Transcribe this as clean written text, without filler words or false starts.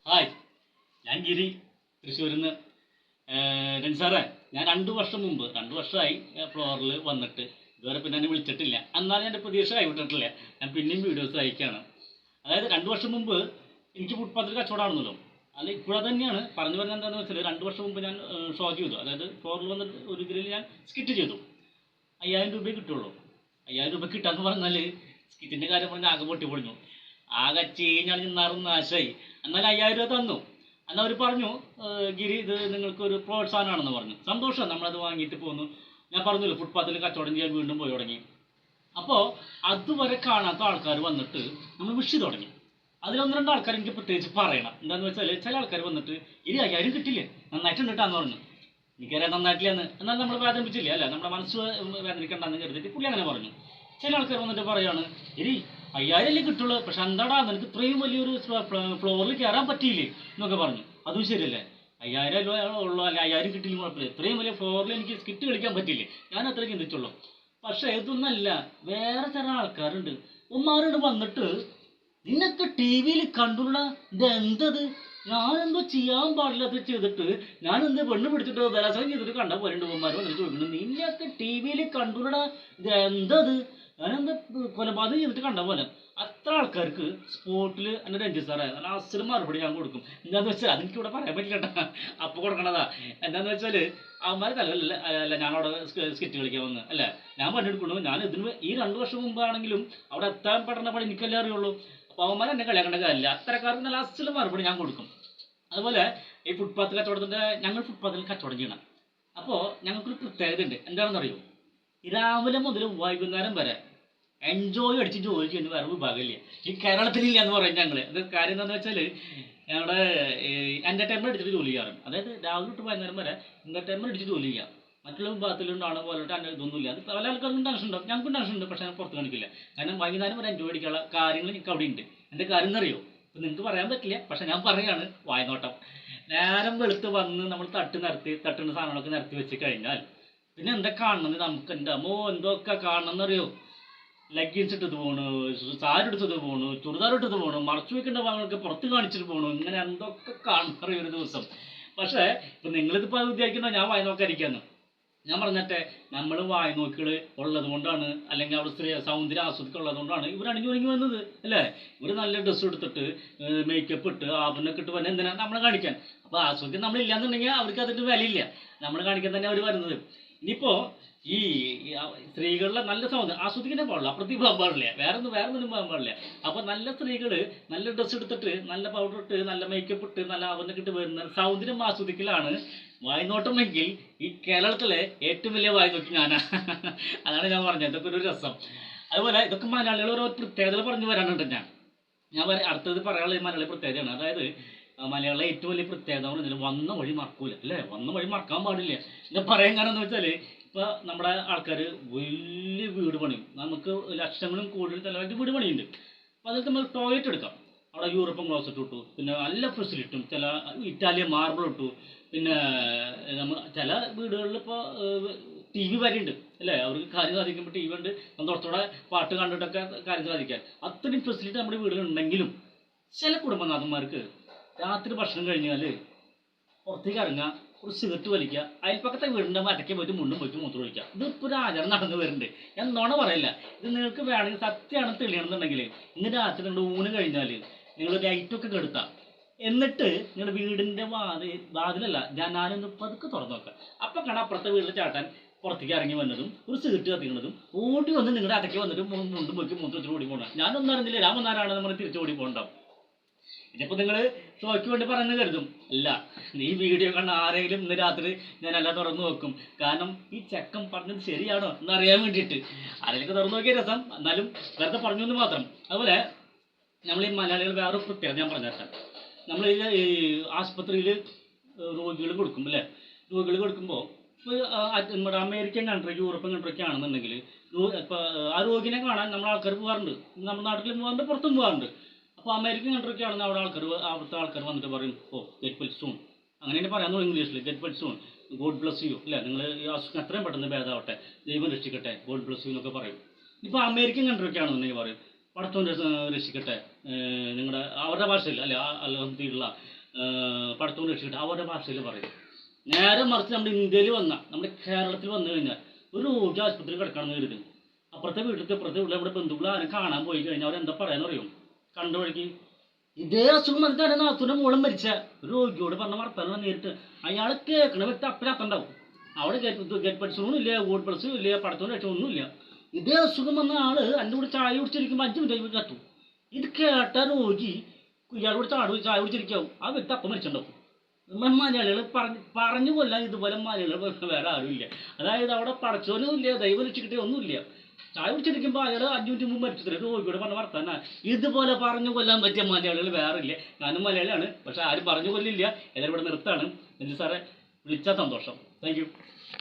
Hi, ഞാൻ ഗിരി തൃശ്ശൂരിൽ നിന്ന്. രൺസാറേ, ഞാൻ 2 വർഷം മുമ്പ് 2 വർഷമായി ഫ്ലോറിൽ വന്നിട്ട് ഇതുവരെ പിന്നെ എന്നെ വിളിച്ചിട്ടില്ല. എന്നാലും എൻ്റെ പ്രതീക്ഷ കൈവിട്ടിട്ടില്ല. ഞാൻ പിന്നെയും വീഡിയോസ് അയക്കുകയാണ്. അതായത് 2 വർഷം മുമ്പ് എനിക്ക് ഫുട്പാത്തിൽ കച്ചവടമാണെന്നല്ലോ. അല്ല, ഇപ്പോഴത് തന്നെയാണ്. പറഞ്ഞു പറഞ്ഞാൽ എന്താണെന്ന് വെച്ചാൽ 2 വർഷം മുമ്പ് ഞാൻ ഷോ ചെയ്തു. അതായത് ഫ്ലോറിൽ വന്നിട്ട് ഒരു ഇതിൽ ഞാൻ സ്കിറ്റ് ചെയ്തു. 5000 രൂപയെ കിട്ടുള്ളൂ. 5000 രൂപ കിട്ടാന്ന് പറഞ്ഞാൽ സ്കിറ്റിൻ്റെ കാര്യം പറഞ്ഞാൽ ആകെ പൊട്ടി പൊളിഞ്ഞു. ആകെ ചീഞ്ഞാൽ നിന്നാറും നാശമായി. എന്നാലും 5000 രൂപ തന്നു. എന്നാൽ അവർ പറഞ്ഞു, ഗിരി, ഇത് നിങ്ങൾക്കൊരു പ്രോത്സാഹനമാണെന്ന് പറഞ്ഞു. സന്തോഷം, നമ്മളത് വാങ്ങിയിട്ട് പോന്നു. ഞാൻ പറഞ്ഞല്ലോ, ഫുട്പാത്തിൽ കച്ചവടം ചെയ്യാൻ വീണ്ടും പോയി തുടങ്ങി. അപ്പോൾ അതുവരെ കാണാത്ത ആൾക്കാർ വന്നിട്ട് നമ്മൾ വിഷ് തുടങ്ങി. അതിലൊന്ന് രണ്ട് ആൾക്കാർ എനിക്ക് പ്രത്യേകിച്ച് പറയണം. എന്താണെന്ന് വെച്ചാൽ, ചില ആൾക്കാർ വന്നിട്ട് 5000 കിട്ടില്ലേ, നന്നായിട്ടുണ്ട് കേട്ടാന്ന് പറഞ്ഞു. എനിക്കറിയാം നന്നായിട്ടില്ലെന്ന്. എന്നാൽ നമ്മൾ വേദനിപ്പിച്ചില്ല, അല്ല, നമ്മുടെ മനസ്സ് വേദനിക്കണ്ടെന്ന് കരുതിയിട്ട് പുള്ളി അങ്ങനെ പറഞ്ഞു. ചില ആൾക്കാർ വന്നിട്ട് പറയാണ്, 5000 അല്ലേ കിട്ടുള്ളൂ, പക്ഷെ എന്താടാ നിനക്ക് ഇത്രയും വലിയൊരു ഫ്ലോറിൽ കയറാൻ പറ്റിയില്ലേ എന്നൊക്കെ പറഞ്ഞു. അതും ശരിയല്ലേ, 5000 രൂപ ഉള്ളൂ, അല്ലെ 5000 കിട്ടിയില്ല കുഴപ്പമില്ല, ഇത്രയും വലിയ ഫ്ലോറിൽ എനിക്ക് സ്കിറ്റ് കളിക്കാൻ പറ്റിയില്ലേ, ഞാൻ അത്ര ചിന്തിച്ചുള്ളൂ. പക്ഷേ ഇതൊന്നല്ല, വേറെ ചില ആൾക്കാരുണ്ട്. ഉമ്മാരോട് വന്നിട്ട്, നിന്നൊക്കെ ടി വിയിൽ കണ്ടുള്ള ഇതെന്തത്, ഞാനെന്തോ ചെയ്യാൻ പാടില്ലാത്ത ചെയ്തിട്ട്, ഞാനെന്ത് പെണ്ണ് പിടിച്ചിട്ട് ബലാത്സംഗം ചെയ്തിട്ട് കണ്ട പോലെ ഉണ്ട് ഉമ്മാർ വന്നിട്ട് ചോദിക്കുന്നത്, നിന്നൊക്കെ ടി വിയിൽ കണ്ടുള്ള ഇതെന്തത്, ഞാനെന്താ കൊലപാതകം ചെയ്തിട്ട് കണ്ട പോലെ. അത്ര ആൾക്കാർക്ക് സ്പോട്ടിൽ എൻ്റെ രഞ്ജിത്ത് സാറേ നല്ല അസല് മറുപടി ഞാൻ കൊടുക്കും. എന്താണെന്ന് വെച്ചാൽ അതെനിക്കിവിടെ പറയാൻ പറ്റില്ല കേട്ടോ, അപ്പോൾ കൊടുക്കണതാ. എന്താണെന്ന് വെച്ചാൽ അവന്മാർ തലവല്ല, അല്ല, ഞാനവിടെ സ്കിറ്റ് കളിക്കാൻ വന്ന്, അല്ല, ഞാൻ പണിയെടുക്കണു. ഞാൻ ഇതിന് ഈ 2 വർഷം മുമ്പാണെങ്കിലും അവിടെ എത്താൻ പെടുന്ന പണി എനിക്കല്ലേ അറിയുള്ളൂ. അപ്പോൾ അവന്മാർ എന്നെ കളിയാക്കേണ്ട കാര്യമില്ല. അത്തരക്കാർക്ക് നല്ല അസല് മറുപടി ഞാൻ കൊടുക്കും. അതുപോലെ ഈ ഫുട്പാത്ത് കച്ചവടത്തിൻ്റെ, ഞങ്ങൾ ഫുട്പാത്തിൽ കച്ചവടം ചെയ്യണം. അപ്പോൾ ഞങ്ങൾക്കൊരു പ്രത്യേകത ഉണ്ട്. എന്താണെന്ന് അറിയുമോ, രാവിലെ മുതൽ വൈകുന്നേരം വരെ എൻജോയ് അടിച്ച് ജോലി ചെയ്യുന്ന വേറെ വിഭാഗമില്ല ഈ കേരളത്തിലില്ല എന്ന് പറയും ഞങ്ങൾ. അത് കാര്യം എന്താണെന്ന് വെച്ചാൽ, ഞങ്ങളുടെ എൻ്റർടൈൻമെൻറ്റ് അടിച്ചിട്ട് ജോലി ചെയ്യാറുണ്ട്. അതായത് രാവിലെ തൊട്ട് വൈകുന്നേരം വരെ എൻ്റർടൈൻമെൻറ്റ് അടിച്ച് ജോലി ചെയ്യാം. മറ്റുള്ള വിഭാഗത്തിലുണ്ടാണ് പോലെട്ട് എൻ്റെ ഇതൊന്നുമില്ല. അത് പല ആൾക്കാർക്കും ടെൻഷൻ ഉണ്ടാവും, ഞങ്ങൾക്കും ടെൻഷൻ ഉണ്ട്. പക്ഷേ ഞാൻ പുറത്ത് കാണിക്കില്ല. കാരണം വൈകുന്നേരം വരെ എൻജോയ് അടിക്കാനുള്ള കാര്യങ്ങൾ എനിക്ക് അവിടെ ഉണ്ട്. എൻ്റെ കാര്യം എന്നറിയോ, ഇപ്പം നിങ്ങൾക്ക് പറയാൻ പറ്റില്ല, പക്ഷേ ഞാൻ പറയുകയാണ്, വായനോട്ടം. നേരം വെളുത്ത് വന്ന് നമ്മൾ തട്ടുന്ന സാധനങ്ങളൊക്കെ നിരത്തി വെച്ച് കഴിഞ്ഞാൽ പിന്നെ എന്താ കാണുന്നത്, നമുക്ക് എൻ്റെ എന്തൊക്കെ കാണണമെന്നറിയോ. ലെഗിൻസ് ഇട്ടത് പോണു, സാരി എടുത്തത് പോണു, ചുരിദാർ ഇട്ടത് പോണു, മറച്ചു വെക്കേണ്ട ഭാഗങ്ങളൊക്കെ പുറത്ത് കാണിച്ചിട്ട് പോണു, ഇങ്ങനെ എന്തൊക്കെ കാണറിയ ഒരു ദിവസം. പക്ഷേ ഇപ്പം നിങ്ങളിതിപ്പോൾ വിചാരിക്കണോ ഞാൻ വായി നോക്കാതിരിക്കാന്ന്. ഞാൻ പറഞ്ഞിട്ടെ, നമ്മൾ വായി നോക്കികൾ ഉള്ളത് കൊണ്ടാണ്, അല്ലെങ്കിൽ അവിടെ സൗന്ദര്യം ആസ്വദിക്കുള്ളത് കൊണ്ടാണ് ഇവർ അണിഞ്ഞു ഒരുങ്ങി വന്നത്, അല്ലേ? ഇവർ നല്ല ഡ്രസ്സ് എടുത്തിട്ട് മേക്കപ്പ് ഇട്ട് ആഭരണമൊക്കെ ഇട്ട് വന്നെ എന്തിനാണ് നമ്മളെ കാണിക്കാൻ. അപ്പോൾ ആസ്വദിക്കാൻ നമ്മളില്ലാന്നുണ്ടെങ്കിൽ അവർക്ക് അതിൻ്റെ വിലയില്ല. നമ്മൾ കാണിക്കാൻ തന്നെ അവർ വരുന്നത്. ഇനിയിപ്പോൾ ഈ സ്ത്രീകളുടെ നല്ല സൗന്ദര്യം ആസ്വദിക്കാനേ പാടില്ല, അപ്പുറത്തേക്ക് പോകാൻ പാടില്ല, വേറൊന്നും പോകാൻ പാടില്ല. അപ്പോൾ നല്ല സ്ത്രീകൾ നല്ല ഡ്രസ്സ് എടുത്തിട്ട് നല്ല പൗഡർ ഇട്ട് നല്ല മേക്കപ്പ് ഇട്ട് നല്ല അവനൊക്കെ ഇട്ട് വരുന്ന സൗന്ദര്യം ആസ്വദിക്കലാണ് വായ്നോട്ടമെങ്കിൽ ഈ കേരളത്തിലെ ഏറ്റവും വലിയ വായി നോക്കി ഞാനാ. അതാണ് ഞാൻ പറഞ്ഞത്, ഇതൊക്കെ ഒരു രസം. അതുപോലെ ഇതൊക്കെ മലയാളികൾ ഓരോ പ്രത്യേകതകൾ പറഞ്ഞു വരാനുണ്ട്. ഞാൻ അടുത്തത് പറയാനുള്ള മലയാളി പ്രത്യേകതയാണ്. അതായത് മലയാളികളെ ഏറ്റവും വലിയ പ്രത്യേകത എന്ന് പറഞ്ഞാൽ വന്ന വഴി മറക്കൂല, അല്ലേ? വന്ന വഴി മറക്കാൻ പാടില്ല. ഞാൻ പറയാൻ കാരണം എന്ന് വെച്ചാൽ, ഇപ്പോൾ നമ്മുടെ ആൾക്കാർ വലിയ വീട് പണിയും, നമുക്ക് ലക്ഷങ്ങളും കൂടുതൽ ചിലവായിട്ട് വീട് പണിയുണ്ട്. അപ്പോൾ അതിൽ നമ്മൾ ടോയ്ലറ്റ് എടുക്കാം. അവിടെ യൂറോപ്യൻ ക്ലോസറ്റ് ഇട്ടു, പിന്നെ നല്ല ഫെസിലിറ്റും, ചില ഇറ്റാലിയൻ മാർബിൾ ഇട്ടു, പിന്നെ നമ്മൾ ചില വീടുകളിൽ ഇപ്പോൾ ടി വി വരെ ഉണ്ട്, അല്ലേ? അവർക്ക് കാര്യം സാധിക്കുമ്പോൾ ടി വി ഉണ്ട്, സന്തോഷത്തോടെ പാട്ട് കണ്ടിട്ടൊക്കെ കാര്യം സാധിക്കാൻ അത്രയും ഫെസിലിറ്റി നമ്മുടെ വീടുകളുണ്ടെങ്കിലും ചില കുടുംബനാഥന്മാർക്ക് രാത്രി ഭക്ഷണം കഴിഞ്ഞാൽ പുറത്തേക്ക് ഇറങ്ങുക, ഒരു സിഗരറ്റ് വലിക്കുക, അയൽപ്പക്കത്തെ വീടിൻ്റെ മരയ്ക്ക് പോയിട്ട് മുണ്ടും പോയിട്ട് മൂത്രം ഒഴിക്കുക. ഇതിപ്പോൾ ഒരു ആചാരം നടന്നു വരുന്നുണ്ട്. ഞാൻ നോണ പറയില്ല. ഇത് നിങ്ങൾക്ക് വേണമെങ്കിൽ സത്യമാണ് തെളിയണമെന്നുണ്ടെങ്കിൽ ഇന്ന് രാത്രി നിങ്ങൾ ഊണ് കഴിഞ്ഞാൽ നിങ്ങൾ ലൈറ്റൊക്കെ കെടുത്താം, എന്നിട്ട് നിങ്ങളുടെ വീടിൻ്റെ വാതിലല്ല ജനാലൊന്ന് പതുക്കെ തുറന്നു നോക്കുക. അപ്പം കാണാം അപ്പുറത്തെ വീട്ടിൽ ചാട്ടാൻ പുറത്തേക്ക് ഇറങ്ങി വന്നതും ഒരു സിഗരറ്റ് കത്തിക്കുന്നതും ഓടി വന്ന് നിങ്ങളുടെ അതൊക്കെ വന്നിട്ട് മുണ്ടും പോയി മൂത്രത്തിൽ ഓടി പോകണം. ഞാനൊന്നും അറിഞ്ഞില്ല, രാമനാരാണ് നമ്മൾ തിരിച്ചു ഓടി പോകണ്ടാവും. ഇതിപ്പോൾ നിങ്ങൾ ഷോയ്ക്ക് വേണ്ടി പറയുന്നത് കരുതും. അല്ല, ഈ വീഡിയോ കണ്ട ആരെങ്കിലും ഇന്ന് രാത്രി ഞാനെല്ലാം തുറന്നു നോക്കും. കാരണം ഈ ചെക്കൻ പറഞ്ഞത് ശരിയാണോ എന്നറിയാൻ വേണ്ടിയിട്ട്. ആരെങ്കിലും തുറന്നു നോക്കിയ രസം, എന്നാലും വെറുതെ പറഞ്ഞു എന്ന് മാത്രം. അതുപോലെ നമ്മൾ ഈ മലയാളികൾ വേറെ പ്രത്യേകത ഞാൻ പറഞ്ഞേക്കാം. നമ്മൾ ഈ ആശുപത്രിയിൽ രോഗികൾ കൊടുക്കും, അല്ലേ? രോഗികൾ കൊടുക്കുമ്പോൾ ഇപ്പോൾ നമ്മുടെ അമേരിക്കൻ കൺട്രി, യൂറോപ്യൻ കൺട്രിയൊക്കെ ആണെന്നുണ്ടെങ്കിൽ ഇപ്പോൾ ആ രോഗിനെ കാണാൻ നമ്മുടെ ആൾക്കാർ പോകാറുണ്ട്. നമ്മുടെ നാട്ടിലും പോകാറുണ്ട്, പുറത്തും പോകാറുണ്ട്. അപ്പോൾ അമേരിക്കൻ കൺട്രിയൊക്കെ ആണെന്ന് അവിടുത്തെ ആൾക്കാർ വന്നിട്ട് പറയും, ഓ ഗെറ്റ് വെൽ സൂൺ, അങ്ങനെ തന്നെ പറയാമെന്നോ ഇംഗ്ലീഷിൽ, get well soon, God bless you, അല്ലേ? നിങ്ങൾ ഈ അസുഖം എത്രയും പെട്ടെന്ന് ഭേദമാവട്ടെ, ദൈവം രക്ഷിക്കട്ടെ, ഗോഡ് ബ്ലസ് യു എന്നൊക്കെ പറയും. ഇപ്പോൾ അമേരിക്കൻ കൺട്രിയൊക്കെ ആണെന്നുണ്ടെങ്കിൽ പറയും, പടത്തോൻ രക്ഷിക്കട്ടെ, നിങ്ങളുടെ അവരുടെ ഭാഷയിൽ, അല്ലെ, അൽഹംദുലില്ലാഹ്, പഠിത്തം രക്ഷിച്ചിട്ട് അവരുടെ ഭാഷയിൽ പറയും. നേരെ മറിച്ച് നമ്മുടെ ഇന്ത്യയിൽ നമ്മുടെ കേരളത്തിൽ വന്നു കഴിഞ്ഞാൽ ഒരു രോഗി ആശുപത്രിയിൽ കിടക്കണമെന്ന് കരുതും, അപ്പുറത്തെ വീട്ടിൽ നമ്മുടെ ബന്ധുക്കൾ ആരും കാണാൻ പോയി കഴിഞ്ഞാൽ അവരെന്താ പറയാന്ന് അറിയും? കണ്ടു വഴിക്ക് ഇതേ അസുഖം വന്നിട്ട് തന്നെ നാത്തൂൻ്റെ മൂളം മരിച്ച ഒരു രോഗിയോട് പറഞ്ഞ വർത്തമാനം നേരിട്ട് അയാൾ കേൾക്കണ വ്യക്തി അപ്പനപ്പുണ്ടാവും. അവിടെ ഗെറ്റ് പഠിച്ചൊന്നും ഇല്ല, വോട്ട് പഠിച്ചും ഇല്ല, പഠിത്തം രക്ഷൊന്നുമില്ല. ഇതേ അസുഖം വന്ന ആള് എൻ്റെ കൂടെ ചായ കുടിച്ചിരിക്കുമ്പോൾ 5 മിനിറ്റ് കത്തു. ഇത് കേട്ട രോഗി ഇയാളോട് ചായ കുടിച്ചിരിക്കാവും, ആ വ്യക്തി അപ്പം മരിച്ചിട്ടുണ്ടാവും. മലയാളികൾ പറഞ്ഞു കൊല്ലാൻ ഇതുപോലെ മലയാളികൾ വേറെ ആരുമില്ല. അതായത് അവിടെ പഠിച്ചോനും ഇല്ല, ദൈവം രക്ഷിക്കിട്ടേ ഒന്നുമില്ല. ചായ കുടിച്ചിരിക്കുമ്പോൾ അയാൾ 5 മിനിറ്റ് മുമ്പ് മരിച്ചിട്ടില്ല, രോഗിയോട് പറഞ്ഞ വർത്താന. ഇതുപോലെ പറഞ്ഞു കൊല്ലാൻ പറ്റിയ മലയാളികൾ വേറെ ഇല്ല. ഞാനും മലയാളിയാണ്, പക്ഷെ ആരും പറഞ്ഞു കൊല്ലില്ല. എല്ലാവരും ഇവിടെ നിർത്താണ്. സാറേ വിളിച്ചാൽ സന്തോഷം. Thank you.